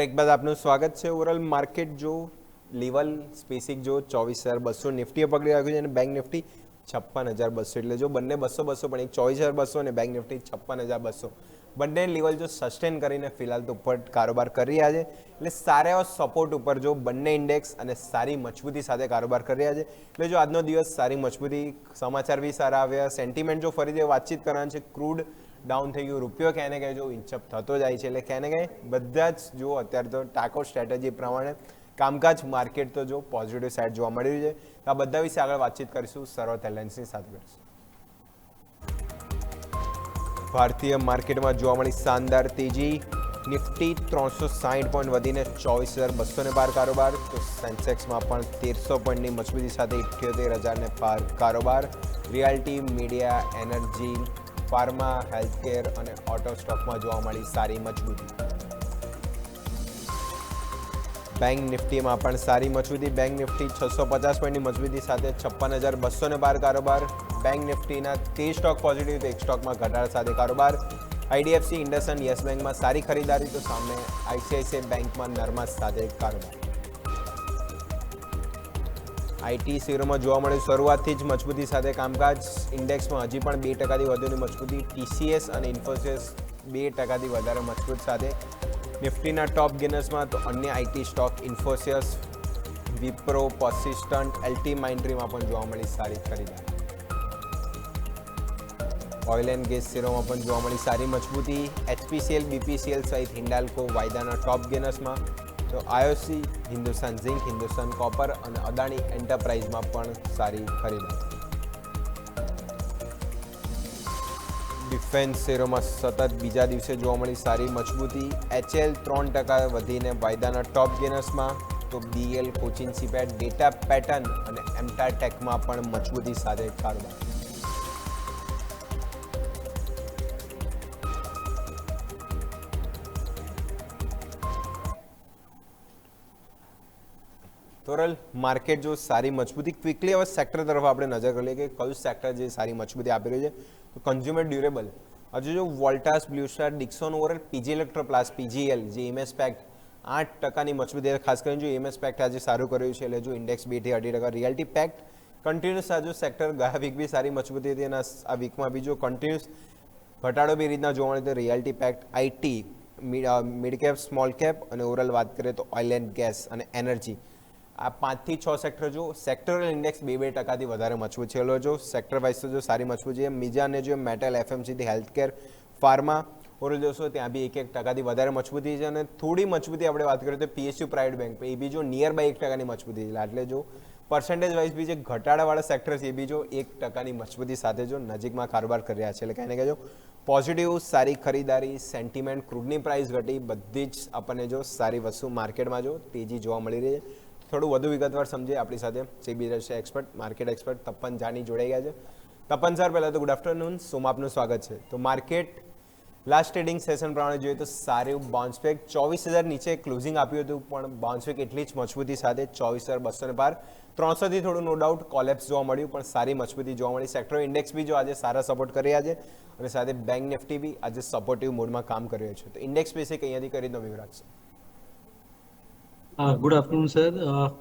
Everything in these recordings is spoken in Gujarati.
બ્રેક બાદ આપનું સ્વાગત છે। ઓવરઓલ માર્કેટ જો લેવલ સ્પેસિફિક જો 24,200 નિફ્ટીએ પકડી રાખ્યું છે અને બેંક નિફ્ટી 56,200 એટલે જો બંને 200 પણ એક 24,200 અને બેંક નિફ્ટી 56,200 બંને લેવલ જો સસ્ટેન કરીને ફિલહાલ તો ઉપર કારોબાર કરી રહ્યા છે। એટલે સારા એવા સપોર્ટ ઉપર જો બંને ઇન્ડેક્સ અને સારી મજબૂતી સાથે કારોબાર કરી રહ્યા છે। એટલે જો આજનો દિવસ સારી મજબૂતી, સમાચાર બી સારા આવ્યા, સેન્ટિમેન્ટ જો ફરીથી વાતચીત કરવાની છે, ક્રૂડ ડાઉન થઈ ગયું, રૂપિયો ક્યાંને ક્યાંય જો ઇન્ચઅપ થતો જાય છે, એટલે ક્યાંને ક્યાંય બધા જ જો અત્યારે તો ટાકો સ્ટ્રેટેજી પ્રમાણે કામકાજ માર્કેટ તો જો પોઝિટિવ સાઇડ જોવા મળી રહ્યું છે। તો આ બધા વિશે આગળ વાતચીત કરીશું સર્વત એરલાઇન્સની સાથે કરીશું। ભારતીય માર્કેટમાં જોવા મળી શાનદાર તેજી, નિફ્ટી 360 પોઈન્ટ વધીને 24,200 પાર કારોબાર, તો સેન્સેક્સમાં પણ 1300 પોઈન્ટની મજબૂતી સાથે 78,000 પાર કારોબાર। રિયાલ્ટી, મીડિયા, એનર્જી, ફાર્મા, હેલ્થકેર અને ઓટો સ્ટોકમાં જોવા મળી સારી મજબૂતી। બેંક નિફ્ટીમાં પણ સારી મજબૂતી, બેંક નિફ્ટી 650 પોઈન્ટની મજબૂતી સાથે 56,200 પાર કારોબાર। બેંક નિફ્ટીના 13 સ્ટોક પોઝિટિવ, તો એક સ્ટોકમાં ઘટાડા સાથે કારોબાર। આઈડીએફસી, ઇન્ડસઇન્ડ, યસ બેંકમાં સારી ખરીદારી, તો સામે આઈસીઆઈસીઆઈ બેંકમાં નરમાશ સાથે કારોબાર। આઈટી શેરોમાં જોવા મળે શરૂઆતથી જ મજબૂતી સાથે કામકાજ, ઇન્ડેક્સમાં હજી પણ 2%થી વધુની મજબૂતી, ટીસીએસ અને ઇન્ફોસિસ 2%થી વધારે મજબૂત સાથે। નિફ્ટીના ટોપ ગેનર્સમાં તો અન્ય IT stock Infosys, Wipro, Persistent, એલટી માઇન્ડ્રીમાં પણ જોવા મળી સારી ખરીદારી। ઓઇલ એન્ડ ગેસ શેરોમાં પણ જોવા મળી સારી મજબૂતી, એચપીસીએલ, બીપીસીએલ સહિત હિન્ડાલ્કો વાયદાના ટોપ ગેનર્સમાં, તો IOC, Hindustan zinc, Hindustan copper અને અદાણી એન્ટરપ્રાઇઝમાં પણ સારી ખરીદારી। ડિફેન્સ શેરોમાં સતત બીજા દિવસે જોવા મળી સારી મજબૂતી, એચએલ 3% વધીને વાયદાના ટોપ ગેનર્સમાં, તો બીએલ, કોચિન સીપેટ, ડેટા પેટર્ન અને એમટાર ટેકમાં પણ મજબૂતી સાથે કારોબાર। તોરલ માર્કેટ જો સારી મજબૂતી, ક્વિકલી હવે સેક્ટર તરફ આપણે નજર કરીએ કે કયું સેક્ટર જે સારી મજબૂતી આપી રહ્યું છે, તો કન્ઝ્યુમર ડ્યુરેબલ હજુ જો Voltas, Blue Star, Dixon, overall PG Electroplast, PGL, જે એમએસ પેક્ટ 8%ની મજબૂતી, ખાસ કરીને જો એમએસ પેક્ટ આજે સારું કર્યું છે, એટલે જો ઇન્ડેક્સ 2 થી 2.5%, રિયાલ્ટી પેક્ટ કન્ટિન્યુઅસ આ જો સેક્ટર ગયા વીક બી સારી મજબૂતી હતી અને આ વીકમાં બી જો કન્ટિન્યુઅસ ઘટાડો બી રીતના જોવા મળે, તો realty pack, IT, mid cap, small cap અને ઓવરઓલ વાત કરીએ તો ઓઇલ એન્ડ ગેસ અને એનર્જી, આ 5 થી 6 સેક્ટર જો સેક્ટરલ ઇન્ડેક્સ 2% વધારે મજબૂત છે। જો સેક્ટર વાઇઝ તો જો સારી મજબૂત છે, બીજા અને જો metal, FMCG, healthcare, pharma overall જોશો ત્યાં બી 1% વધારે મજબૂતી છે અને થોડી મજબૂતી આપણે વાત કરીએ તો પીએસયુ પ્રાઇવેટ બેંક એ બી જો નિયર બાય 1%ની મજબૂતી છે। એટલે જો પર્સન્ટેજ વાઇઝ બી જે ઘટાડાવાળા સેક્ટર છે એ બી જો 1%ની મજબૂતી સાથે જો નજીકમાં કારોબાર કરી રહ્યા છે। એટલે કહીને કહેજો પોઝિટિવ સારી ખરીદારી, સેન્ટિમેન્ટ, ક્રૂડની પ્રાઇસ ઘટી, બધી જ આપણને જો સારી વસ્તુ માર્કેટમાં જો તેજી જોવા મળી રહી છે। થોડું વધુ વિગતવાર સમજીએ, આપણી સાથે SEBI Russia expert, market expert Tapan Jani જોડાઈ ગયા છે। તપન સર, પહેલાં તો ગુડ આફ્ટરનૂન, સોમાં આપનું સ્વાગત છે। તો માર્કેટ લાસ્ટ ટ્રેડિંગ સેશન પ્રમાણે જોઈએ તો સારું બાઉન્સ બેક, 24,000 નીચે ક્લોઝિંગ આપ્યું હતું, પણ બાઉન્સ બેક એટલી જ મજબૂતી સાથે 24,200 પાર, 300થી થોડું નો ડાઉટ કોલેપ્સ જોવા મળ્યું, પણ સારી મજબૂતી જોવા મળી। સેક્ટર ઇન્ડેક્સ બી જો આજે સારા સપોર્ટ કરી રહ્યા છે અને સાથે બેંક નિફ્ટી બી આજે સપોર્ટિવ મોડમાં કામ કરી રહ્યો છે। તો ઇન્ડેક્સ બેસિક અહીંયાથી કરી દો વિવરાજ છે। ગુડ આફ્ટરનૂન સર,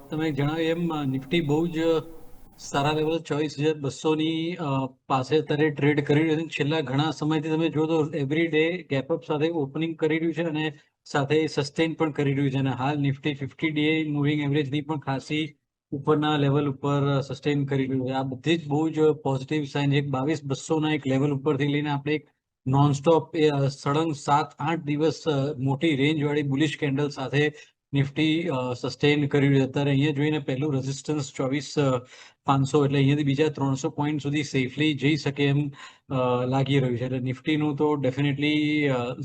તમે જણાવ્યું એમ નિફ્ટી બહુ જ સારા લેવલ 24,200ની પાસે અત્યારે ટ્રેડ કરી રહ્યું છે। છેલ્લા ઘણા સમયથી તમે જો તો એવરી ડે ગેપઅપ સાથે ઓપનિંગ કરી રહ્યું છે અને સાથે સસ્ટેન પણ કરી રહ્યું છે અને હાલ નિફ્ટી 50 ડે મૂવિંગ એવરેજની પણ ખાસી ઉપરના લેવલ ઉપર સસ્ટેન કરી રહ્યું છે। આ બધી જ બહુ જ પોઝિટિવ સાઇન છે। 22,200ના એક લેવલ ઉપરથી લઈને આપણે એક નોનસ્ટોપ સળંગ 7-8 દિવસ મોટી રેન્જવાળી બુલિશ કેન્ડલ સાથે નિફ્ટી સસ્ટેન કરી રહ્યું છે। અત્યારે અહીંયા જોઈને પહેલું રેઝિસ્ટન્સ 24,500, એટલે અહીંયાથી બીજા 300 પોઈન્ટ સુધી સેફલી જઈ શકે એમ લાગી રહ્યું છે। એટલે નિફ્ટીનું તો ડેફિનેટલી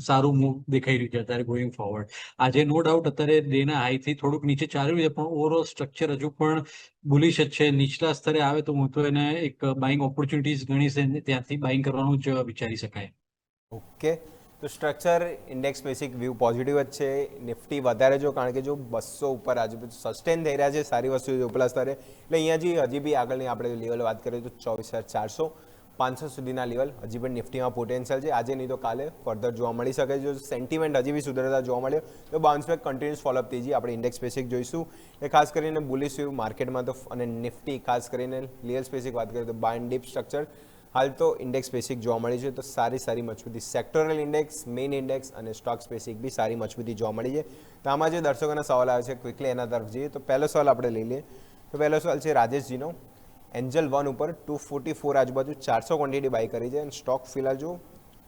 સારું મૂવ દેખાઈ રહ્યું છે અત્યારે ગોઈંગ ફોરવર્ડ। આજે નો ડાઉટ અત્યારે ડેના હાઈથી થોડુંક નીચે ચાલ્યું છે, પણ ઓવરઓલ સ્ટ્રક્ચર હજુ પણ બુલિશ જ છે। નીચલા સ્તરે આવે તો હું તો એને એક બાઇંગ ઓપોર્ચ્યુનિટીઝ ગણીશ, ત્યાંથી બાઇંગ કરવાનું જ વિચારી શકાય। ઓકે, તો structure index basic view positive જ છે। નિફ્ટી વધારે જો, કારણ કે જો 200 ઉપર આજુ સસ્ટેન થઈ રહ્યા છે સારી વસ્તુ ઉપલા સ્તરે, એટલે અહીંયા હજી બી આગળની આપણે લેવલ વાત કરીએ તો 24,400, 500 સુધીના લેવલ હજી પણ નિફ્ટીમાં પોટેન્શિયલ છે. આજે નહીં તો કાલે ફર્ધર જોવા મળી શકે છે. જો સેન્ટિમેન્ટ હજી બી સુધરતા જોવા મળ્યો તો બાઉન્સ બેક કન્ટિન્યુઅસ ફોલોઅપ તેજી આપણે ઇન્ડેક્સ સ્પેસિફિક જોઈશું. એ ખાસ કરીને બુલિશ વ્યૂ માર્કેટમાં તો અને નિફ્ટી ખાસ કરીને લેવલ સ્પેસિફિક વાત કરીએ તો બાય એન્ડ ડીપ સ્ટ્રક્ચર હાલ તો ઇન્ડેક્સ સ્પેસિફિક જોવા મળી છે. તો સારી મજબૂતી સેક્ટરલ ઇન્ડેક્સ, મેઇન ઇન્ડેક્સ અને સ્ટોક સ્પેસિફિક બી સારી મજબૂતી જોવા મળી છે. તો આમાં જે દર્શકોના સવાલ આવે છે ક્વિકલી એના તરફ જઈએ તો પહેલો સવાલ આપણે લઈ લઈએ. તો પહેલો સવાલ છે રાજેશજીનો. એન્જલ 1 ઉપર 244 આજુબાજુ 400 ક્વોન્ટિટી બાય કરી છે અને સ્ટોક ફિલહાલ જો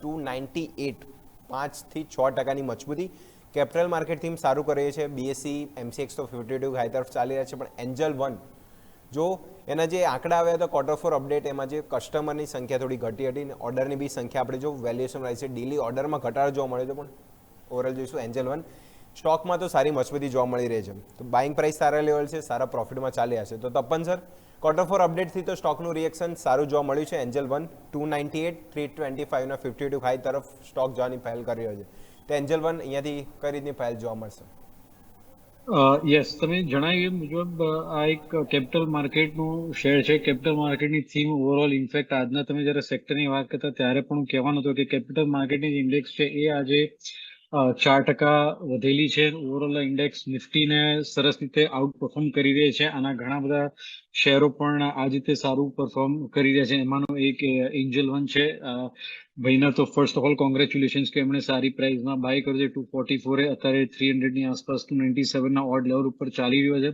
298 5 થી 6% મજબૂતી. કેપિટલ માર્કેટ થીમ સારું કરે છે. બીએસસી MCX તો 52 હાઈ તરફ ચાલી રહ્યા છે, પણ એન્જલ 1 જો એના જે આંકડા આવ્યા હતા ક્વાર્ટર ફોર અપડેટ એમાં જે કસ્ટમરની સંખ્યા થોડી ઘટી હતી અને ઓર્ડરની બી સંખ્યા આપણે જો વેલ્યુએશન વાઇઝ છે ડેલી ઓર્ડરમાં ઘટાડો જોવા મળ્યો હતો, પણ ઓવરઓલ જોઈશું એન્જલ 1 સ્ટોકમાં તો સારી મજબૂતી જોવા મળી રહી છે. તો બાઇંગ પ્રાઇસ સારા લેવલ છે, સારા પ્રોફિટમાં ચાલી હશે. તો તપન સર ક્વાર્ટર ફોર અપડેટથી તો સ્ટોકનું રિએક્શન સારું જોવા મળ્યું છે. એન્જલ 1 298 325 ના 52 હાઈ તરફ સ્ટોક જવાની પહેલ કરી રહ્યો છે. તો એન્જલ 1 અહીંયાથી કઈ રીતની પહેલ જોવા મળશે? યસ, તમે જણાવ્યું એ મુજબ આ એક કેપિટલ માર્કેટનું શેર છે. કેપિટલ માર્કેટની થીમ ઓવરઓલ ઇનફેક્ટ આજના તમે જ્યારે સેક્ટરની વાત કરતા ત્યારે પણ હું કહેવાનું હતું કે કેપિટલ માર્કેટની જે ઇન્ડેક્સ છે એ આજે 4% વધેલી છે. ઓવરઓલ ઇન્ડેક્સ નિફ્ટીને સરસ રીતે આઉટ પરફોર્મ કરી રહી છે. આના ઘણા બધા શેરો પણ આ રીતે સારું પરફોર્મ કરી રહ્યા છે. એમાંનો એક એન્જલ 1 છે. ભાઈના તો ફર્સ્ટ ઓફ ઓલ કોંગ્રેચ્યુલેશન્સ કે એમણે સારી પ્રાઇસમાં બાય કર્યો છે. 244 અત્યારે 300 ની આસપાસ 297 ના ઓડ લેવલ ઉપર ચાલી રહ્યો છે.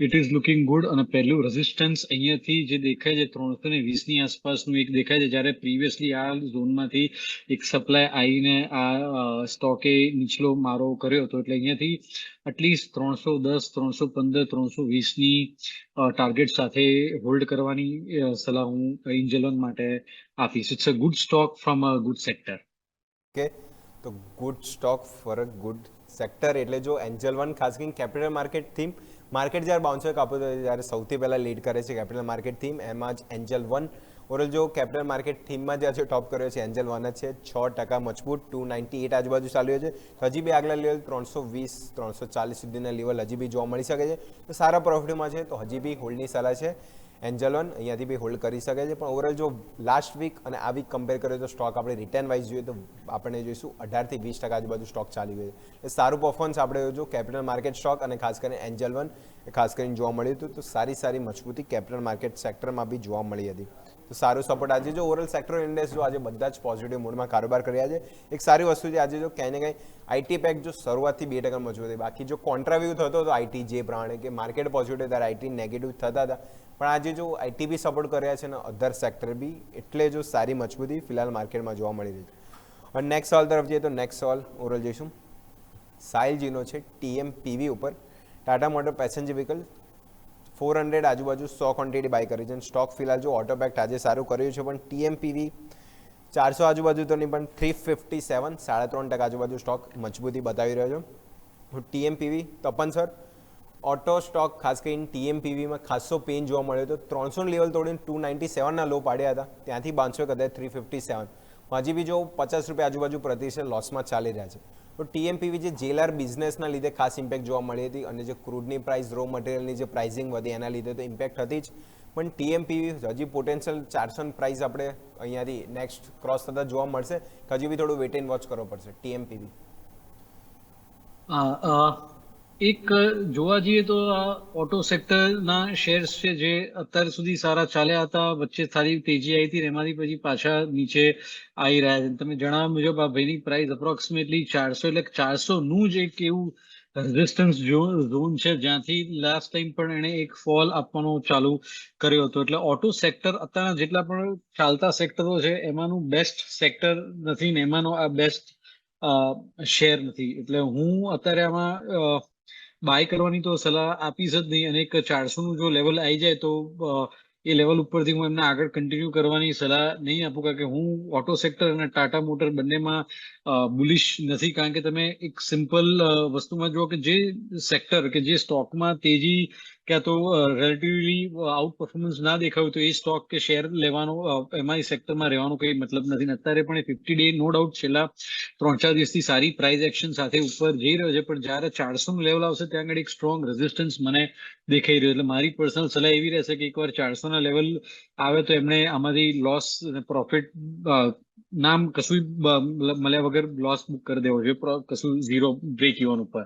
It is looking good. અને પહેલું રેઝિસ્ટન્સ અહીંયાથી જે દેખાય છે 320 ની આસપાસનું એક દેખાય છે, જ્યારે પ્રીવિયસલી આ ઝોનમાંથી એક સપ્લાય આવીને આ સ્ટોકે નીચલો મારો કર્યો હતો. એટલે અહીંયાથી એટલીસ્ટ 310 315 320 ની ટાર્ગેટ સાથે હોલ્ડ કરવાની સલાહ હું એન્જલ 1 માટે આપીશ. It's a good stock from a good sector. Okay, તો good stock for a good sector એટલે જો એન્જલ 1 ખાસ કરીને કેપિટલ માર્કેટ થીમ માર્કેટ જ્યારે બાઉન્સ બેક આપતું હોય ત્યારે સૌથી પહેલાં લીડ કરે છે કેપિટલ માર્કેટ થીમ, એમાં જ એન્જલ 1 ઓવરઓલ જો કેપિટલ માર્કેટ થીમમાં જે ટોપ કર્યો છે એન્જલ 1 જ છે. 6% મજબૂત 298 આજુબાજુ ચાલ્યો છે. તો હજી બી આગલા લેવલ 320 340 સુધીના લેવલ હજી બી જોવા મળી શકે છે. તો સારા પ્રોફિટમાં છે, તો હજી બી હોલ્ડની સલાહ છે. એન્જલ 1 અહીંયાથી બી હોલ્ડ કરી શકે છે. પણ ઓવરઓલ જો લાસ્ટ વીક અને આ વીક કમ્પેર કરીએ તો સ્ટોક આપણે રિટર્ન વાઇઝ જોઈએ તો આપણે જોઈશું 18 થી 20% આજુબાજુ સ્ટોક ચાલી ગયો છે. એટલે સારું પરફોર્મન્સ આપણે જો કેપિટલ માર્કેટ સ્ટોક અને ખાસ કરીને એન્જલ 1 એ ખાસ કરીને જોવા મળ્યું હતું. તો સારી મજબૂતી કેપિટલ માર્કેટ સેક્ટરમાં બી જોવા મળી હતી. તો સારું સપોર્ટ આજે જો ઓવરઓલ સેક્ટર ઇન્ડેક્સ જો આજે બધા જ પોઝિટિવ મૂડમાં કારોબાર કર્યા છે. એક સારી વસ્તુ છે આજે જો ક્યાંય ને ક્યાંય આઈટી પેક જો શરૂઆતથી 2% મજબૂત હતી. બાકી જો કોન્ટ્રાવ્યુ થતો હતો આઈટી જે પ્રમાણે કે માર્કેટ પોઝિટિવ ત્યારે આઈટી નેગેટિવ થતા હતા, પણ આજે જો આઈટી બી સપોર્ટ કર્યા છે અને અધર સેક્ટર બી, એટલે જો સારી મજબૂતી ફિલહાલ માર્કેટમાં જોવા મળી રહી છે. અને નેક્સ્ટ સવાલ તરફ જઈએ તો નેક્સ્ટ સવાલ ઓવરઓલ જઈશું સાહિલજીનો છે. TMPV ઉપર ટાટા મોટર પેસેન્જર વ્હીકલ 400 આજુબાજુ 100 ક્વોન્ટિટી બાય કરી છે. સ્ટોક ફિલહાલ જો ઓટોપેક્ટ આજે સારું કર્યું છે, પણ TMPV 400 આજુબાજુ તો નહીં પણ 357 3.5% આજુબાજુ સ્ટોક મજબૂતી બતાવી રહ્યો છે. TMPV Tapan sir auto stock ખાસ કરીને TMPVમાં ખાસો પેન જોવા મળ્યો હતો. 300 લેવલ તોડીને 297 લો પાડ્યા હતા, ત્યાંથી બાઉન્સ બેક કદાચ 357. હજી બી જો 50 રૂપિયા આજુબાજુ પ્રતિ શેર લોસમાં ચાલી રહ્યા છે. તો TMPV જે જેલર બિઝનેસના લીધે ખાસ ઇમ્પેક્ટ જોવા મળી હતી અને જે ક્રૂડની પ્રાઇસ રો મટીરિયલની જે પ્રાઇસિંગ વધી એના લીધે તો ઇમ્પેક્ટ હતી જ, પણ TMPV હજી પોટેન્શિયલ 400 પ્રાઇસ આપણે અહીંયાથી નેક્સ્ટ ક્રોસ થતા જોવા મળશે. હજી બી થોડું વેટ એન્ડ વોચ કરવો પડશે TMPV. એક જોવા જઈએ તો આ ઓટો સેક્ટરના શેર્સ છે જે અત્યાર સુધી સારા ચાલ્યા હતા, વચ્ચે સારી તેજી આવી હતી, એમાંથી પછી પાછા નીચે આવી રહ્યા છે. તમે જણાવ્યા મુજબ આ ભાઈની પ્રાઇસ અપ્રોક્સિમેટલી 400 એટલે 400 નું જ એક એવું રેઝિસ્ટન્સ ઝોન છે જ્યાંથી લાસ્ટ ટાઈમ પણ એણે એક ફોલ આપવાનો ચાલુ કર્યો હતો. એટલે ઓટો સેક્ટર અત્યારના જેટલા પણ ચાલતા સેક્ટરો છે એમાંનું બેસ્ટ સેક્ટર નથી ને એમાંનો આ બેસ્ટ શેર નથી. એટલે હું અત્યારે આમાં બાય કરવાની તો સલાહ આપીશ જ નહીં. અને એક 400 નું જો લેવલ આવી જાય તો એ લેવલ ઉપરથી હું એમને આગળ કન્ટિન્યુ કરવાની સલાહ નહીં આપું, કારણ કે હું ઓટો સેક્ટર અને ટાટા મોટર બંનેમાં બુલિશ નથી. કારણ કે તમે એક સિમ્પલ વસ્તુમાં જુઓ કે જે સેક્ટર કે જે સ્ટોકમાં તેજી ક્યાં તો રિલેટિવલી આઉટ પરફોર્મન્સ ના દેખાયું તો એ સ્ટોક કે શેર લેવાનો એમાં સેક્ટરમાં રહેવાનો કંઈ મતલબ નથી. અત્યારે પણ 50 ડે નો ડાઉટ છેલ્લા 3-4 દિવસથી સારી પ્રાઇસ એક્શન સાથે ઉપર જઈ રહ્યો છે, પણ જ્યારે 400 નું લેવલ આવશે ત્યાં આગળ એક સ્ટ્રોંગ રેઝિસ્ટન્સ મને દેખાઈ રહ્યો. એટલે મારી પર્સનલ સલાહ એવી રહેશે કે એકવાર 400 ના લેવલ આવે તો એમણે આમાંથી લોસ અને પ્રોફિટ નામ કશું મળ્યા વગર લોસ બુક કરી દેવો જોઈએ, કશું ઝીરો બ્રેક ઇવન ઉપર.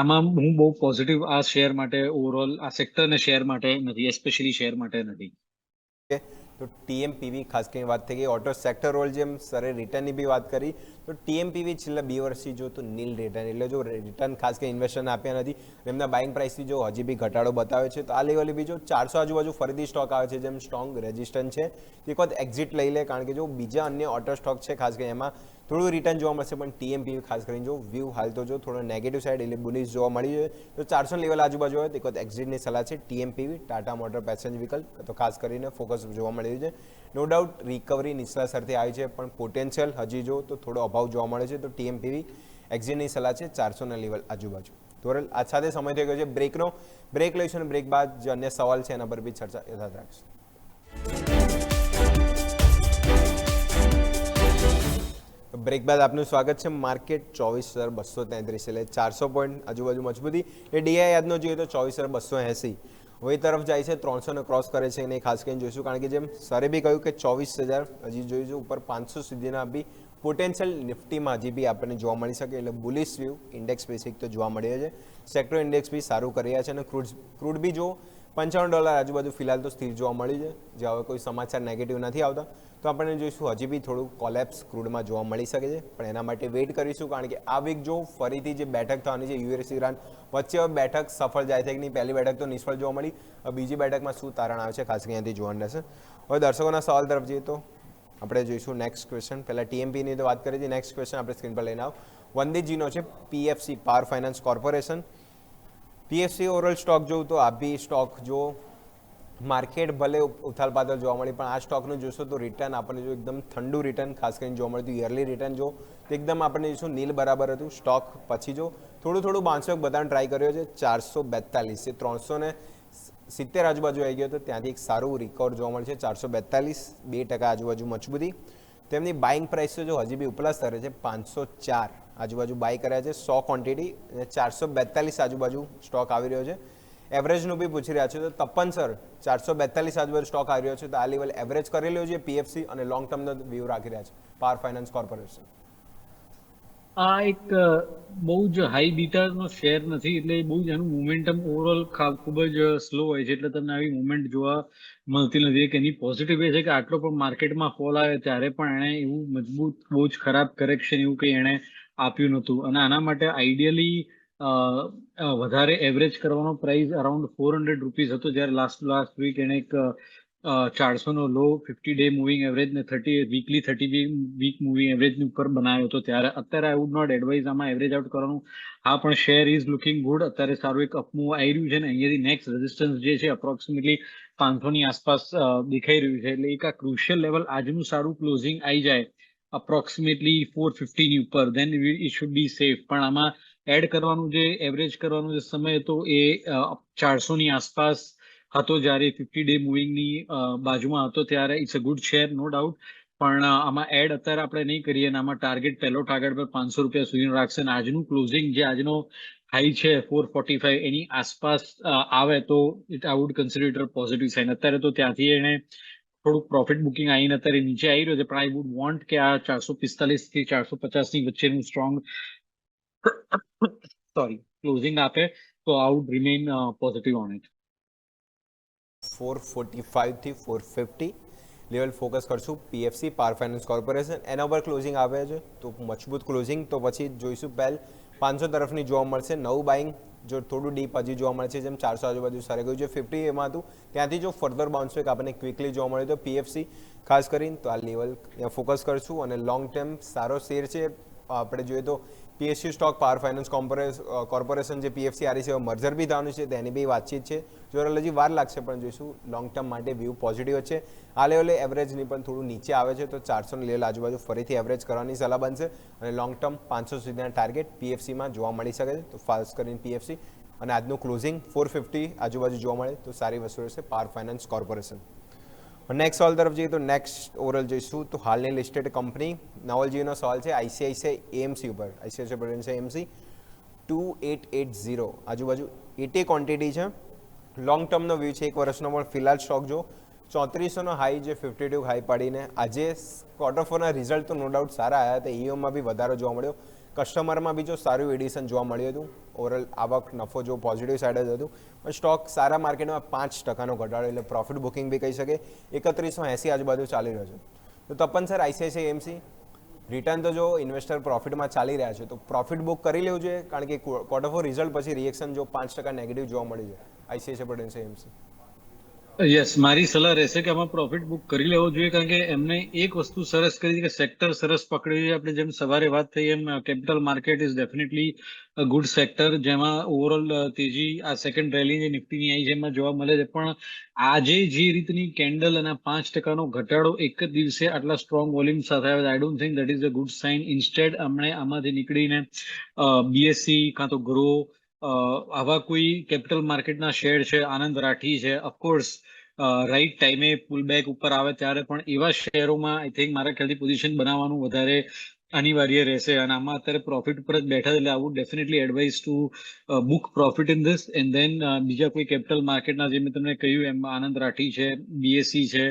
આમાં હું બહુ પોઝિટિવ આ શેર માટે ઓવરઓલ આ સેક્ટર અને શેર માટે નથી, એસ્પેશિયલી શેર માટે નથી. તો ટીએમપીવી ખાસ કરીને વાત થઈ ગઈ. ઓટો સેક્ટર રોલ જેમ સરે રિટર્નની બી વાત કરી, તો ટીએમપીવી છેલ્લા 2 વર્ષથી જો તો નીલ રિટર્ન, એટલે જો રિટર્ન ખાસ કરીને ઇન્વેસ્ટરને આપ્યા નથી. એમના બાઇંગ પ્રાઇસથી જો હજી બી ઘટાડો બતાવે છે, તો આ લેવલે બી જો 400 આજુબાજુ ફરીથી સ્ટોક આવે છે જેમ સ્ટ્રોંગ રેઝિસ્ટન્સ છે, તો એક વખત એક્ઝિટ લઈ લે, કારણ કે જો બીજા અન્ય ઓટો સ્ટોક છે ખાસ કરીને એમાં થોડું રિટર્ન જોવા મળશે, પણ ટીએમપીવી ખાસ કરીને જો વ્યૂ હાલ તો જો થોડો નેગેટિવ સાઇડ એટલે બુલિશ જોવા મળી જાય, તો 400 લેવલ આજુબાજુ હોય તો એક વખત એક્ઝિટની સલાહ છે. ટીએમપીવી ટાટા મોટર પેસેન્જર વ્હીકલ તો ખાસ કરીને ફોકસ જોવા મળી રહ્યું છે. નો ડાઉટ રિકવરી નીચલા સ્તરથી આવી છે, પણ પોટેન્શિયલ હજી જો તો થોડો અભાવ જોવા મળે છે, તો ટીએમપીવી એક્ઝિટની સલાહ છે 400ના લેવલ આજુબાજુ. તોરલ આજ સાથે સમય થઈ ગયો છે બ્રેક લઈશું, અને બ્રેક બાદ જે અન્ય સવાલ છે એના પર બી ચર્ચા યથાર્થ રાખીશું. બ્રેક બાદ આપનું સ્વાગત છે. માર્કેટ 24,233 એટલે 400 પોઈન્ટ આજુબાજુ મજબૂતી. એ ડીઆઈ આજનો જોઈએ તો 24,280 હવે તરફ જાય છે, 300ને ક્રોસ કરે છે, એને ખાસ કરીને જોઈશું, કારણ કે જેમ સરે બી કહ્યું કે 24,000 હજી જોઈશું ઉપર 500 સુધીના બી પોટેન્શિયલ નિફ્ટીમાં હજી બી આપણને જોવા મળી શકે, એટલે બુલિશ વ્યૂ ઇન્ડેક્સ સ્પેસિફિક તો જોવા મળી રહ્યા છે. સેક્ટર ઇન્ડેક્સ બી સારું કરી રહ્યા છે, અને ક્રૂડ બી જો $55 આજુબાજુ ફિલહાલ તો સ્થિર જોવા મળી છે. જે હવે કોઈ સમાચાર નેગેટિવ નથી આવતા, તો આપણને જોઈશું હજી બી થોડું કોલેપ્સ ક્રૂડમાં જોવા મળી શકે છે, પણ એના માટે વેઇટ કરીશું, કારણ કે આ વીક જો ફરીથી જે બેઠક થવાની છે યુએસ ઈરાન વચ્ચે, હવે બેઠક સફળ જાય છે કે નહીં, પહેલી બેઠક તો નિષ્ફળ જોવા મળી, બીજી બેઠકમાં શું તારણ આવે છે ખાસ અહીંયાથી જોવાનું રહેશે. હવે દર્શકોના સવાલ તરફ જઈએ તો આપણે જોઈશું નેક્સ્ટ ક્વેશ્ચન. પહેલાં ટીએમપીની તો વાત કરી હતી, નેક્સ્ટ ક્વેશ્ચન આપણે સ્ક્રીન પર લઈને આવો. વંદિતજીનો છે PFC power finance corporation. PFC overall stock જોઉં તો આ બી સ્ટોક જો માર્કેટ ભલે ઉથાલ પાથલ જોવા મળી, પણ આ સ્ટોકનું જોશો તો રિટર્ન આપણને જો એકદમ ઠંડુ રિટર્ન ખાસ કરીને જોવા મળ્યું હતું. યરલી રિટર્ન જો તો એકદમ આપણને જોઈશું નીલ બરાબર હતું. સ્ટોક પછી જો થોડું બાઉન્સ બેક બધાને ટ્રાય કર્યો છે, 442 એ 370 આજુબાજુ આવી ગયો હતો, ત્યાંથી એક સારું રિકવર જોવા મળે છે. 442 2% આજુબાજુ મજબૂતી. તેમની બાઇંગ પ્રાઇસ તો જો હજી બી ઉપલા સ્તરે છે, 504 આજુબાજુ બાય કર્યા છે 100 ક્વોન્ટિટી, અને 442 આજુબાજુ સ્ટોક આવી રહ્યો છે. એવરેજનું બી પૂછી રહ્યા છે, તો 53 442 આજુબાજુ સ્ટોક આવી રહ્યો છે, તો આ લેવલ એવરેજ કરી લેવું છે પીએફસી, અને લોંગ ટર્મનો વ્યૂ રાખી રહ્યા છે પાવર ફાઇનાન્સ કોર્પોરેશન. આ એક બહુ જ હાઈ બીટાનો શેર નથી, એટલે બહુ જ એનું મોમેન્ટમ ઓવરઓલ ખૂબ જ સ્લો હોય છે, એટલે તમને આવી મુવમેન્ટ જોવા મળતી નથી. કે એની પોઝિટિવ એ છે કે આટલો પણ માર્કેટમાં ફોલ આવે ત્યારે પણ એણે એવું મજબૂત બહુ જ ખરાબ કરેક્શન એવું કંઈ એણે આપ્યું નહોતું, અને આના માટે આઈડિયલી વધારે એવરેજ કરવાનો પ્રાઇસ અરાઉન્ડ ₹400 હતો, જ્યારે લાસ્ટ વીક એણે એક 400નો લો 50-day મૂવિંગ એવરેજ ને વીકલી 30-week મૂવિંગ એવરેજની ઉપર બનાવ્યો હતો. ત્યારે અત્યારે આઈ વુડ નોટ એડવાઇઝ આમાં એવરેજ આઉટ કરવાનું. હા, પણ શેર ઇઝ લુકિંગ ગુડ. અત્યારે સારું એક અપમૂવ આવી રહ્યું છે, ને અહીંયાથી નેક્સ્ટ રેઝિસ્ટન્સ જે છે અપ્રોક્સિમેટલી 500ની આસપાસ દેખાઈ રહ્યું છે, એટલે એક આ ક્રુશિયલ લેવલ આજનું સારું ક્લોઝિંગ આવી જાય અપ્રોક્સિમેટલી 450ની ઉપર, then it should be safe. પણ આમાં એડ કરવાનું જે એવરેજ કરવાનો જે સમય હતો એ 400ની આસપાસ હતો, જ્યારે 50-day મૂવિંગની બાજુમાં હતો, ત્યારે it's a good share no doubt. પણ આમાં એડ અત્યારે આપણે નહીં કરીએ, અને આમાં પહેલો ટાર્ગેટ પર ₹500 સુધીનો રાખશે, અને આજનું ક્લોઝિંગ જે આજનો હાઈ છે 445 એની આસપાસ આવે તો I would consider it a positive sign. અત્યારે તો ત્યાંથી એને થોડુંક પ્રોફિટ બુકિંગ આવીને અત્યારે નીચે આવી રહ્યો છે, પણ આઈ વુડ વોન્ટ કે આ 445 થી 450ની વચ્ચેનું સ્ટ્રોંગ ક્લોઝિંગ આપે તો I wood remain positive on it. 445 થી 450 લેવલ ફોકસ કરશું પીએફસી પાવર ફાઇનાન્સ કોર્પોરેશન. એના ઉપર ક્લોઝિંગ આવે છે તો મજબૂત ક્લોઝિંગ, તો પછી જોઈશું પહેલ 500 તરફની જોવા મળશે. નવું બાઇંગ જો થોડું ડીપ હજી જોવા મળે છે, જેમ 400 આજુબાજુ સારે ગયું છે, 50 એમાં હતું, ત્યાંથી જો ફર્ધર બાઉન્સ બેક આપણને ક્વિકલી જોવા મળે તો પીએફસી ખાસ કરીને તો આ લેવલ ફોકસ કરશું. અને લોંગ ટર્મ સારો શેર છે. આપણે જોઈએ તો PSU stock power finance corporation જે પીએફસી આરી છે મર્જર બી થવાનું છે, તેની બી વાતચીત છે. જો હજી વાર લાગશે, પણ જોઈશું લોંગ ટર્મ માટે વ્યૂ પોઝિટિવ છે. આ લેવલે એવરેજની પણ થોડું નીચે આવે છે, તો 400 લેવલ આજુબાજુ ફરીથી એવરેજ કરવાની સલાહ બનશે, અને લોંગ ટર્મ 500 સુધીના ટાર્ગેટ પીએફસીમાં જોવા મળી શકે છે, તો ખાસ કરીને પીએફસી. અને આજનું ક્લોઝિંગ 450 આજુબાજુ જોવા મળે તો સારી વસ્તુ રહેશે પાવર ફાઇનાન્સ કોર્પોરેશન. નેક્સ્ટ સવાલ તરફ જઈએ તો નેક્સ્ટ ઓવરઓલ જોઈશું તો હાલની લિસ્ટેડ કંપની નવલજીનો સવાલ છે આઈસીઆઈસીઆઈ એએમસી ઉપર. આઈસીઆઈસીઆઈ પ્રુડેન્શિયલ એએમસી 2880 આજુબાજુ 80 ક્વોન્ટિટી છે. લોંગ ટર્મનો વ્યૂ છે, 1 વર્ષનો, પણ ફિલહાલ સ્ટોક જો 3400નો હાઈ જે 52 હાઈ પાડીને આજે ક્વાર્ટર ફોરના રિઝલ્ટ તો નો ડાઉટ સારા આવ્યા હતા. ઈઓમાં બી વધારો જોવા મળ્યો, કસ્ટમરમાં બી જો સારું એડિશન જોવા મળ્યું હતું. ઓવરઓલ આવક નફો જો પોઝિટિવ સાઈડ જ હતું, પણ સ્ટોક સારા માર્કેટમાં 5% ઘટાડો, એટલે પ્રોફિટ બુકિંગ બી કહી શકે 3180 આજુબાજુ ચાલી રહ્યો છે. તો Tapan sir, ICICI AMC return તો જો ઇન્વેસ્ટર પ્રોફિટમાં ચાલી રહ્યા છે તો પ્રોફિટ બુક કરી લેવું જોઈએ, કારણ કે ક્વાર્ટર ફોર રિઝલ્ટ પછી રિએક્શન જો 5% નેગેટિવ જોવા મળી છે આઈસીઆઈસીઆઈ પ્રુડેન્શિયલ એમસી. યસ, મારી સલાહ રહેશે કે આમાં પ્રોફિટ બુક કરી લેવો જોઈએ, કારણ કે એમને એક વસ્તુ સરસ કરી છે કે સેક્ટર સરસ પકડી છે. આપણે જેમ સવારે વાત થઈ એમ capital market is definitely a good sector, જેમાં ઓવરઓલ તેજી આ સેકન્ડ રેલી જે નિફ્ટીની આવી છે એમાં જોવા મળે છે. પણ આજે જે રીતની કેન્ડલ અને 5%નો ઘટાડો એક જ દિવસે આટલા સ્ટ્રોંગ વોલ્યુમ સાથે આવે, I don't think that is a good sign. Instead અમને આમાંથી નીકળીને બીએસસી કાં તો ગ્રો આવા કોઈ કેપિટલ માર્કેટના શેર છે, આનંદ રાઠી છે, ઓફકોર્સ રાઈટ ટાઈમે પુલ બેક ઉપર આવે ત્યારે પણ એવા શેરોમાં આઈ થિંક મારા ખ્યાલથી પોઝિશન બનાવવાનું વધારે અનિવાર્ય રહેશે. અને આમાં અત્યારે પ્રોફિટ ઉપર જ બેઠા, એટલે I would definitely advise to book profit in this. And then બીજા કોઈ કેપિટલ માર્કેટના જે મેં તમને કહ્યું એમ આનંદ રાઠી છે, બીએસસી છે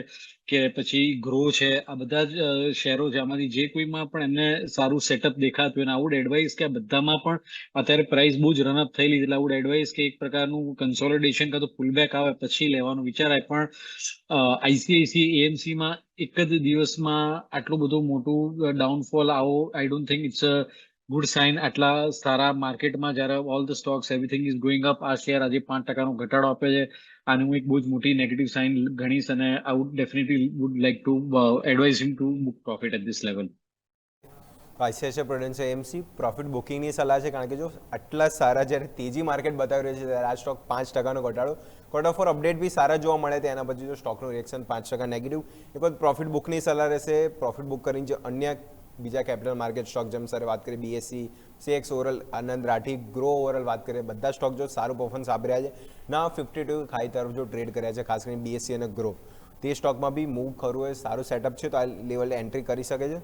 કે પછી ગ્રો છે, આ બધા જ શેરો છે. આમાંથી જે કોઈમાં પણ એમને સારું સેટઅપ દેખાતું હોય, અને આઈ વુડ એડવાઇઝ કે આ બધામાં પણ અત્યારે પ્રાઇસ બહુ જ રનઅપ થયેલી, એટલે આઈ વુડ એડવાઇઝ કે એક પ્રકારનું કન્સોલિડેશન કાં તો પુલબેક આવે પછી લેવાનું વિચારાય. પણ આઈસીઆઈસીઆઈ એએમસીમાં એક જ દિવસમાં આટલું બધું મોટું ડાઉનફોલ આવો, I don't think it's a good sign. આટલા સારા માર્કેટમાં જ્યારે all the stocks everything is going up, આ શેર આજે 5%નો ઘટાડો આપે છે. આને હું એક બહુ જ મોટી નેગેટિવ સાઇન ગણીશ, અને I would definitely would like to advise him to book profit at this level. ICICI Prudential AMC profit બુકિંગની સલાહ છે, કારણ કે જો આટલા સારા જ્યારે તેજી માર્કેટ બતાવી રહ્યું છે ત્યારે આ સ્ટોક 5%નો ઘટાડો, ક્વાર્ટર ફોર અપડેટ બી સારા જોવા મળે તેના પછી જો સ્ટોકનું રિએક્શન 5% નેગેટિવ, એક વખત પ્રોફિટ બુકની સલાહ રહેશે. પ્રોફિટ બુક કરીને જે અન્ય બીજા કેપિટલ માર્કેટ સ્ટોક જેમ સર વાત કરી બીએસસી, સીએક્સ ઓવરઓલ, આનંદ રાઠી, ગ્રો ઓવરઓલ વાત કરીએ, બધા સ્ટોક જો સારું પરફોર્મન્સ આપી રહ્યા છે ના 52 હાઈ તરફ જો ટ્રેડ કર્યા છે, ખાસ કરીને બીએસસી અને ગ્રો, તે સ્ટોકમાં બી મૂવ ખરું હોય, સારું સેટઅપ છે તો આ લેવલે એન્ટ્રી કરી શકે છે.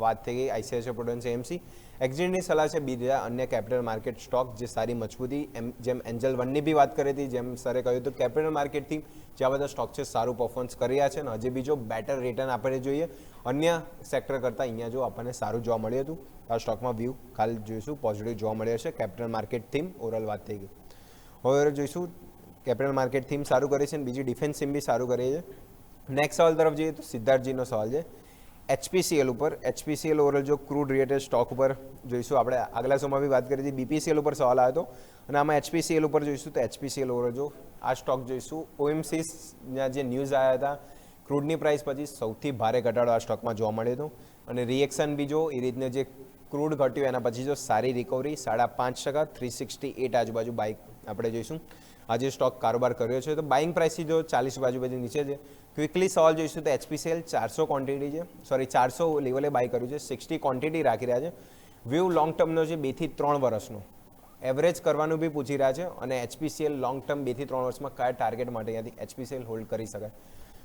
વાત થઈ ગઈ આઈસીઆઈસીઆઈ પ્રુડેન્શિયલ એમસી. એક્ઝિટની સલાહ છે બીજા અન્ય કેપિટલ માર્કેટ સ્ટોક જે સારી મજબૂતી, જેમ એન્જલ વનની બી વાત કરી હતી, જેમ સરે કહ્યું હતું કેપિટલ માર્કેટથી જ્યાં બધા સ્ટોક છે સારું પરફોર્મન્સ કરી રહ્યા છે અને હજી બીજો બેટર રિટર્ન આપણે જોઈએ અન્ય સેક્ટર કરતાં અહીંયા જો આપણને સારું જોવા મળ્યું હતું. આ સ્ટોકમાં વ્યૂ કાલ જોઈશું પોઝિટિવ જોવા મળ્યો છે. કેપિટલ માર્કેટ થીમ ઓવરઓલ વાત થઈ ગઈ. હવે જોઈશું કેપિટલ માર્કેટ થીમ સારું કરે છે અને બીજી ડિફેન્સ થીમ બી સારું કરી છે. નેક્સ્ટ સવાલ તરફ જઈએ તો સિદ્ધાર્થજીનો સવાલ છે એચપીસીએલ ઉપર. એચપીસીએલ ઓવરઓલ જો ક્રૂડ રિલેટેડ સ્ટોક ઉપર જોઈશું, આપણે આગલા શોમાં બી વાત કરી હતી, બીપીસીએલ ઉપર સવાલ આવ્યો હતો અને આમાં એચપીસીએલ ઉપર જોઈશું તો એચપીસીએલ ઓવરઓલ જો આ સ્ટોક જોઈશું, ઓએમસીના જે ન્યૂઝ આવ્યા હતા ક્રૂડની પ્રાઇસ પછી સૌથી ભારે ઘટાડો આ સ્ટોકમાં જોવા મળ્યો હતો અને રિએક્શન બી જો એ રીતને જે ક્રૂડ ઘટ્યું એના પછી જો સારી રિકવરી 5.5%, 368 આજુબાજુ બાઇક આપણે જોઈશું. આજે સ્ટોક કારોબાર કર્યો છે તો બાઇંગ પ્રાઇસથી જો 40 બાજુ નીચે છે. ક્વિકલી સવાલ જોઈશું તો એચપીસીએલ 400 ક્વોન્ટિટી છે, 400 લેવલે બાય કર્યું છે, 60 ક્વોન્ટિટી રાખી રહ્યા છે. વ્યૂ લોંગ ટર્મનો છે 2 થી 3 વર્ષનો, એવરેજ કરવાનું બી પૂછી રહ્યા છે અને એચપીસીએલ લોંગ ટર્મ 2 થી 3 વર્ષમાં કયા ટાર્ગેટ માટે અહીંયાથી એચપીસીએલ હોલ્ડ કરી શકાય.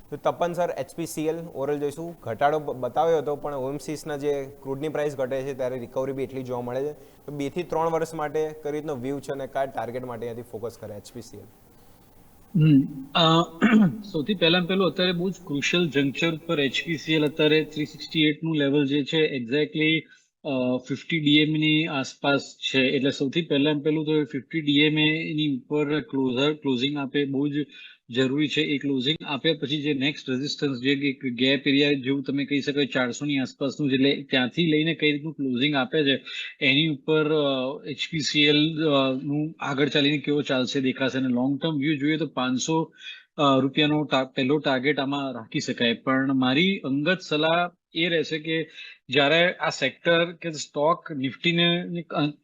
તો તપન સર, એચપીસીએલ ઓવરઓલ જોઈશું, ઘટાડો બતાવ્યો હતો પણ ઓએમસીસના જે ક્રૂડની પ્રાઇસ ઘટે છે ત્યારે રિકવરી બી એટલી જોવા મળે છે. તો 2 થી 3 વર્ષ માટે કઈ રીતનો વ્યૂ છે અને કયા ટાર્ગેટ માટે અહીંયાથી ફોકસ કરે એચપીસીએલ? સૌથી પહેલું અત્યારે બહુ જ ક્રુશિયલ જંક્ચર પર એચપીસીએલ અત્યારે 368 નું લેવલ જે છે એક્ઝેક્ટલી 50 ડીએમ ની આસપાસ છે. એટલે સૌથી પહેલું તો 50 ડીએમએ ની ઉપર ક્લોઝિંગ આપે બહુ જ જરૂરી છે. એ ક્લોઝિંગ આપ્યા પછી જે નેક્સ્ટ રેઝિસ્ટન્સ જે ગેપ એરિયા જેવું તમે કહી શકો 400 ની આસપાસનું, એટલે ત્યાંથી લઈને કઈ રીતનું ક્લોઝિંગ આપે છે એની ઉપર એચપીસીએલ નું આગળ ચાલીને કેવો ચાલશે દેખાશે. અને લોંગ ટર્મ વ્યૂ જોઈએ તો 500 રૂપિયાનો પહેલો ટાર્ગેટ આમાં રાખી શકાય. પણ મારી અંગત સલાહ એ રહેશે કે જ્યારે આ સેક્ટર કે સ્ટોક નિફ્ટીને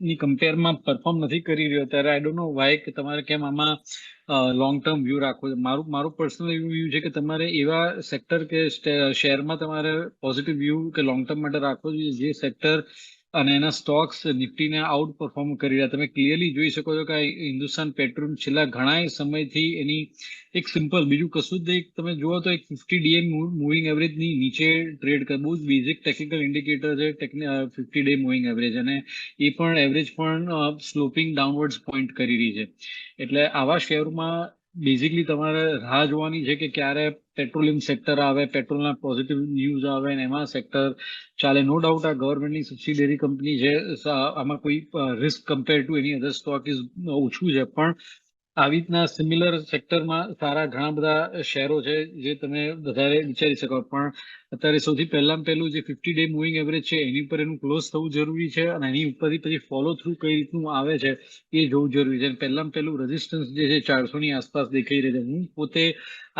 ની કમ્પેરમાં પરફોર્મ નથી કરી રહ્યો ત્યારે આઈ ડોન્ટ નો વાય કે તમારે કેમ આમાં લોંગ ટર્મ વ્યૂ રાખવો. મારું પર્સનલ એવું વ્યૂ છે કે તમારે એવા સેક્ટર કે શેરમાં તમારે પોઝિટિવ વ્યૂ કે લોંગ ટર્મ માટે રાખવો જોઈએ જે સેક્ટર અને એના સ્ટોક્સ નિફ્ટીને આઉટ પરફોર્મ કરી રહ્યા. તમે ક્લિયરલી જોઈ શકો છો કે હિન્દુસ્તાન પેટ્રોલિયમ છેલ્લા ઘણા સમયથી એની એક સિમ્પલ બીજું કશું જ નહીં, તમે જુઓ તો એક 50 ડીએમ મૂવિંગ એવરેજની નીચે ટ્રેડ કરે, બહુ જ બેઝિક ટેકનિકલ ઇન્ડિકેટર છે 50 ડે મૂવિંગ એવરેજ, અને એ પણ એવરેજ પણ સ્લોપિંગ ડાઉનવર્ડ્સ પોઈન્ટ કરી રહી છે. એટલે આવા શેરમાં બેઝિકલી તમારે રાહ જોવાની છે કે ક્યારે પેટ્રોલિયમ સેક્ટર આવે, પેટ્રોલના પોઝિટિવ ન્યૂઝ આવે ને એમાં સેક્ટર ચાલે. નો ડાઉટ આ ગવર્મેન્ટની સબસિડરી કંપની છે, આમાં કોઈ risk compare to any other stock is ઓછું છે, પણ આવી રીતના સિમિલર સેક્ટરમાં સારા ઘણા બધા શેરો છે જે તમે વધારે વિચારી શકો. પણ અત્યારે સૌથી પહેલું જે 50-day મૂવિંગ એવરેજ છે એની ઉપર એનું ક્લોઝ થવું જરૂરી છે, અને એની ઉપરથી પછી ફોલો થ્રુ કઈ રીતનું આવે છે એ જોવું જરૂરી છે. પહેલું રેઝિસ્ટન્સ જે છે 400 ની આસપાસ દેખાઈ રહી છે. હું પોતે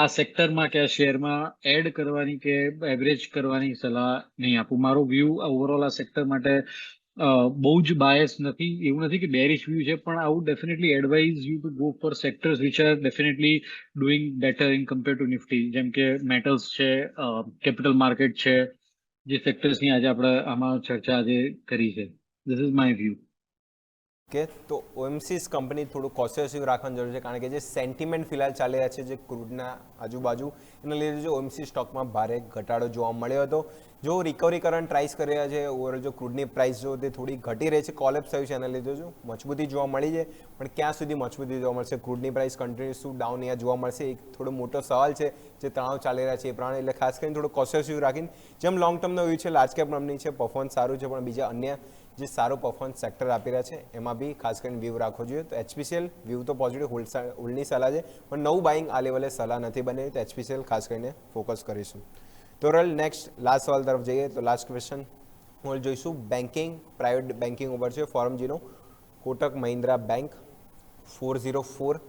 આ સેક્ટરમાં કે આ શેરમાં એડ કરવાની કે એવરેજ કરવાની સલાહ નહીં આપું. મારો વ્યૂ ઓવરઓલ આ સેક્ટર માટે બહુ જ બાયસ નથી. એવું નથી કે બેરિશ વ્યૂ છે, પણ I would definitely advise you to go for sectors which are definitely doing better in compare to Nifty, જેમ કે મેટલ્સ છે, કેપિટલ માર્કેટ છે, જે સેક્ટર્સની આજે આપણે આમાં ચર્ચા આજે કરી છે. This is my view. કે તો ઓએમસીસ કંપની થોડું કોશિયસ રાખવાની જરૂર છે, કારણ કે જે સેન્ટિમેન્ટ ફિલહાલ ચાલી રહ્યા છે જે ક્રૂડના આજુબાજુ, એના લીધે જો ઓએમસી સ્ટોકમાં ભારે ઘટાડો જોવા મળ્યો હતો. જો રિકવરી કરવાની ટ્રાઇસ કરી રહ્યા છે, ઓવરઓલ જો ક્રૂડની પ્રાઇસ જો તે થોડી ઘટી રહી છે, કોલેપ્સ થયું છે, એના લીધે જો મજબૂતી જોવા મળી છે. પણ ક્યાં સુધી મજબૂતી જોવા મળશે, ક્રૂડની પ્રાઇસ કન્ટિન્યુઅસ ડાઉન અહીંયા જોવા મળશે, એક થોડો મોટો સવાલ છે જે તણાવ ચાલી રહ્યા છે એ પ્રમાણે. એટલે ખાસ કરીને થોડું કોશિયસ રાખીને જેમ લોંગ ટર્મનો વ્યૂ છે, લાર્જ કેપ કંપની છે, પરફોર્મન્સ સારું છે, પણ બીજા અન્ય જે સારું પરફોર્મન્સ સેક્ટર આપી રહ્યા છે એમાં બી ખાસ કરીને વ્યૂ રાખવો જોઈએ. તો એચપીસીએલ વ્યૂ તો પોઝિટિવ હોલ્ડની સલાહ છે, પણ નવું બાઇંગ આ લેવલે સલાહ નથી બની, તો એચપીસીએલ ખાસ કરીને ફોકસ કરીશું. તો રોલ નેક્સ્ટ લાસ્ટ સવાલ તરફ જઈએ. તો લાસ્ટ ક્વેશ્ચન હું જોઈશું બેન્કિંગ, પ્રાઇવેટ બેન્કિંગ ઉપર છે. ફોરમ જીનો કોટક મહિન્દ્રા બેંક 404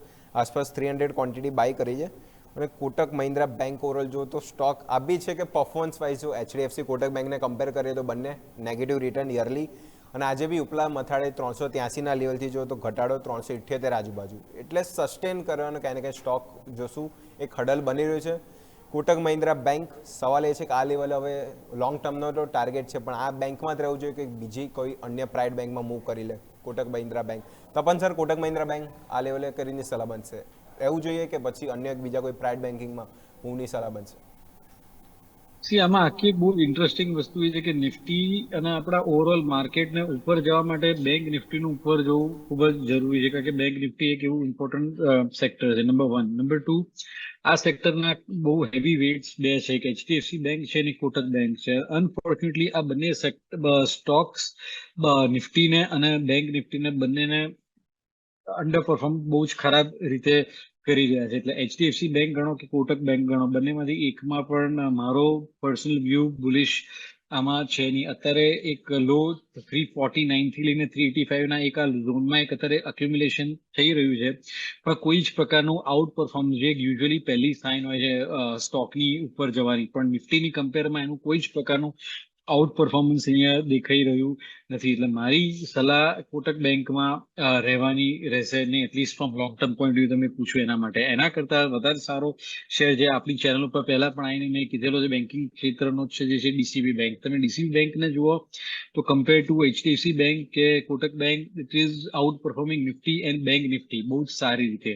આસપાસ 300 ક્વોન્ટિટી બાય કરી છે. અને કોટક મહિન્દ્રા બેંક ઓવરઓલ જો તો સ્ટોક આ બી છે કે પરફોર્મન્સ વાઇઝ જો એચડીએફસી કોટક બેંકને કમ્પેર કરીએ તો બંને નેગેટિવ રિટર્ન યરલી, અને આજે બી ઉપલા મથાળે 383ના લેવલથી જો તો ઘટાડો 378 આજુબાજુ, એટલે સસ્ટેન કરવાનો ક્યાંય ને ક્યાંય સ્ટોક જોશું એક હડલ બની રહ્યું છે. કોટક મહિન્દ્રા બેંક સવાલ એ છે કે આ લેવલે હવે લોંગ ટર્મનો તો ટાર્ગેટ છે, પણ આ બેંકમાં જ રહેવું જોઈએ કે બીજી કોઈ અન્ય પ્રાઇવેટ બેંકમાં મૂવ કરી લે Kotak Mahindra bank. Tapan sir, Kotak Mahindra bank આ લેવલે કરીને સલાહ બનશે રહેવું જોઈએ કે પછી અન્ય બીજા કોઈ પ્રાઇવેટ બેન્કિંગમાં મૂવની સલાહ બનશે? આમાં આખી બહુ ઇન્ટરેસ્ટિંગ વસ્તુ એ છે કે નિફ્ટી અને આપણા ઓવરઓલ માર્કેટને ઉપર જવા માટે બેંક નિફ્ટીનું ઉપર જવું ખૂબ જ જરૂરી છે, કારણ કે બેંક નિફ્ટી એક એવું ઇમ્પોર્ટન્ટ સેક્ટર છે. નંબર 1. નંબર 2, આ સેક્ટરના બહુ હેવી વેઇટ્સ બે છે, કે એચડીએફસી બેંક છે અને કોટક બેંક છે. અનફોર્ચ્યુનેટલી આ બંને સ્ટોક્સ નિફ્ટીને અને બેંક નિફ્ટીને બંનેને અંડર પરફોર્મ બહુ જ ખરાબ રીતે કરી રહ્યા છે. એટલે એચડીએફસી બેંક ગણો કે કોટક બેંક ગણો, બંનેમાંથી એકમાં પણ મારો પર્સનલ વ્યૂ બુલિશ આમાં છે નહીં. અત્યારે એક લો 349 થી લઈને 385ના એક આ ઝોનમાં એક અત્યારે અક્યુમ્યુલેશન થઈ રહ્યું છે, પણ કોઈ જ પ્રકારનું આઉટ પરફોર્મ, જે યુઝ્યુઅલી પહેલી સાઇન હોય છે સ્ટોકની ઉપર જવાની, પણ નિફ્ટીની કમ્પેરમાં એનું કોઈ જ પ્રકારનું આઉટ પરફોર્મન્સ અહીંયા દેખાઈ રહ્યું નથી. એટલે મારી સલાહ કોટક બેંકમાં રહેવાની રહેશે નહીં, at least from long term point view તમે પૂછો એના માટે. એના કરતા વધારે સારો શેર જે આપણી ચેનલ ઉપર પહેલા પણ આવીને મેં કીધેલો છે બેન્કિંગ ક્ષેત્રનો જ છે, જે છે ડીસીબી બેંક. તમે ડીસીબી બેંકને જુઓ તો કમ્પેર ટુ એચડીએફસી બેંક કે Kotak bank, it is out performing Nifty and bank Nifty બહુ જ સારી રીતે.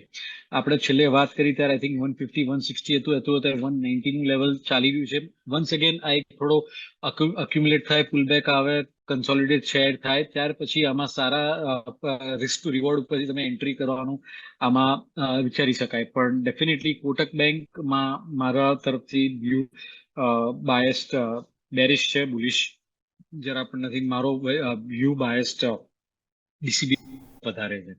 આપણે છેલ્લે વાત કરી ત્યારે આઈ થિંક 150 160 હતું, અત્યારે 190 નું લેવલ ચાલી રહ્યું છે. વન્સ અગેન આ એક થોડો અક્યુમ્યુલેટ થાય, પુલબેક આવે, કન્સોલિડેટ શેર થાય, ત્યાર પછી આમાં સારા રિસ્ક ટુ રિવોર્ડ ઉપરથી તમે એન્ટ્રી કરવાનું આમાં વિચારી શકાય. પણ ડેફિનેટલી કોટક બેંકમાં મારા તરફથી વ્યૂ બાયસ્ડ બેરિશ છે, બુલિશ જરા પણ નથી. મારો વ્યૂ બાયસ્ડ ડીસીબી વધારે છે.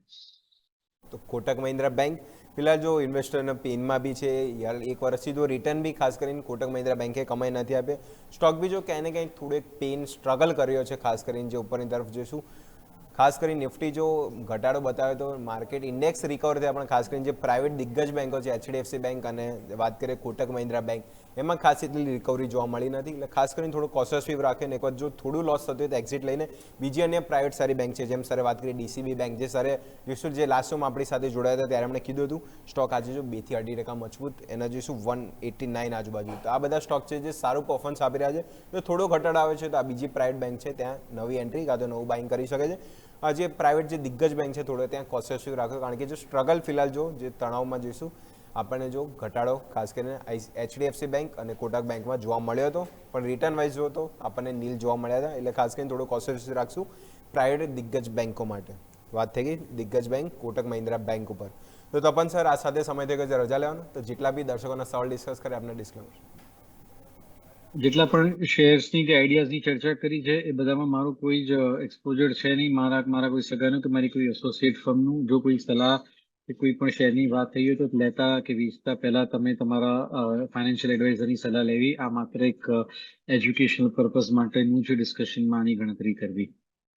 તો કોટક મહિન્દ્રા બેંક ફિલહાલ જો ઇન્વેસ્ટરના પેનમાં બી છે, યાર એક વર્ષથી જો રિટર્ન બી ખાસ કરીને કોટક મહિન્દ્રા બેંકે કમાઈ નથી આપે. સ્ટોક બી જો ક્યાંય ને ક્યાંય થોડુંક પેન સ્ટ્રગલ કર્યો છે, ખાસ કરીને જે ઉપરની તરફ જોઈશું. ખાસ કરીને નિફ્ટી જો ઘટાડો બતાવે તો માર્કેટ ઇન્ડેક્સ રિકવર થયા, પણ ખાસ કરીને જે પ્રાઇવેટ દિગ્ગજ બેંકો છે એચડીએફસી બેંક અને વાત કરીએ કોટક મહિન્દ્રા બેંક, એમાં ખાસ એટલી રિકવરી જોવા મળી નથી. એટલે ખાસ કરીને થોડું કોશિયસ રાખે ને એક વખત જો થોડું લોસ થતું હોય તો એક્ઝિટ લઈને બીજી અન્ય પ્રાઇવેટ સારી બેંક છે, જેમ સરે વાત કરી ડીસીબી બેંક, જે સરે જોઈશું જે લાસ્ટ શોમાં આપણી સાથે જોડાયા હતા ત્યારે એમણે કીધું હતું સ્ટોક આજે જો 2 થી 2.5% મજબૂત, એના જોઈશું 189 આજુબાજુ. તો આ બધા સ્ટોક છે જે સારું પરફોર્મન્સ આપી રહ્યા છે. જો થોડો ઘટાડો આવે છે તો આ બીજી પ્રાઇવેટ બેંક છે, ત્યાં નવી એન્ટ્રી કાં તો નવું બાઇંગ કરી શકે છે. આ જે પ્રાઇવેટ જે દિગ્ગજ બેંક છે થોડો ત્યાં કોશિયસ રાખો, કારણ કે જો સ્ટ્રગલ ફિલહાલ જો જે તણાવમાં જોઈશું આપણને જો ઘટાડો ખાસ કરીને એચડીએફસી બેંક અને કોટક બેંકમાં જોવા મળ્યો હતો, પણ રિટર્ન વાઇઝ જો તો આપણને નીલ જોવા મળ્યા હતા. એટલે ખાસ કરીને થોડું કોશિયસ રાખશું પ્રાઇવેટ દિગ્ગજ બેંકો માટે. વાત થઈ ગઈ દિગ્ગજ બેંક કોટક મહિન્દ્રા બેંક ઉપર. તો તપન સર આ સાથે સમય થઈ ગયો છે રજા લેવાનો, તો જેટલા બી દર્શકોના સવાલ ડિસ્કસ કરે આપણે ડિસ્ક્લેમર. જેટલા પણ શેર્સની કે આઈડિયાઝની ચર્ચા કરી છે એ બધામાં મારું કોઈ જ એક્સપોઝર છે નહીં, મારા કોઈ સગાનું કે મારી કોઈ એસોસિએટ ફર્મનું. જો કોઈ સલાહ કે કોઈ પણ શેરની વાત થઈ હોય તો લેતા કે વેચતા પહેલા તમે તમારા ફાઇનાન્શિયલ એડવાઇઝરની સલાહ લેવી. આ માત્ર એક એજ્યુકેશનલ પર્પઝ માટેનું જ ડિસ્કશનમાં આની ગણતરી કરવી.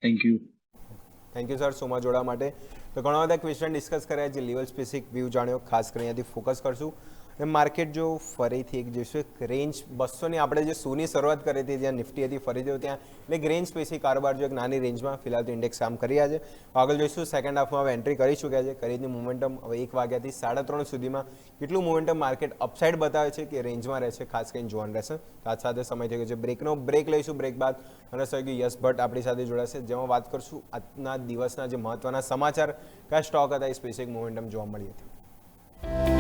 Thank you. Thank you sir શોમાં જોડવા માટે. તો ઘણા બધા ક્વેશ્ચન ડિસ્કસ કર્યા, જે લેવલ સ્પેસિફિક વ્યૂ જાણ્યો, ખાસ કરીને અહીંયાથી ફોકસ કરશું. અને માર્કેટ જો ફરીથી એક જોઈશું એક રેન્જ 200ની આપણે જે સોની શરૂઆત કરી હતી જ્યાં નિફ્ટી હતી ફરીથી ત્યાં એટલે એક રેન્જ સ્પેસિફિક કારોબાર જો એક નાની રેન્જમાં ફિલહાલ તો ઇન્ડેક્સ કામ કરી રહ્યા છે. આગળ જોઈશું સેકન્ડ હાફમાં હવે એન્ટ્રી કરી ચૂક્યા છે. ખરીદની મોમેન્ટમ હવે 1 વાગ્યાથી 3:30 સુધીમાં કેટલું મોમેન્ટમ માર્કેટ અપસાઇડ બતાવે છે કે રેન્જમાં રહેશે, ખાસ કરીને જોવાનું રહેશે. આ સાથે સમય થઈ ગયો છે બ્રેકનો. બ્રેક લઈશું. બ્રેક બાદ અને સહયોગી યશ ભટ્ટ આપણી સાથે જોડાશે, જેમાં વાત કરશું આજના દિવસના જે મહત્વના સમાચાર, કયા સ્ટોક હતા એ સ્પેસિફિક મોમેન્ટમ જોવા મળી હતી.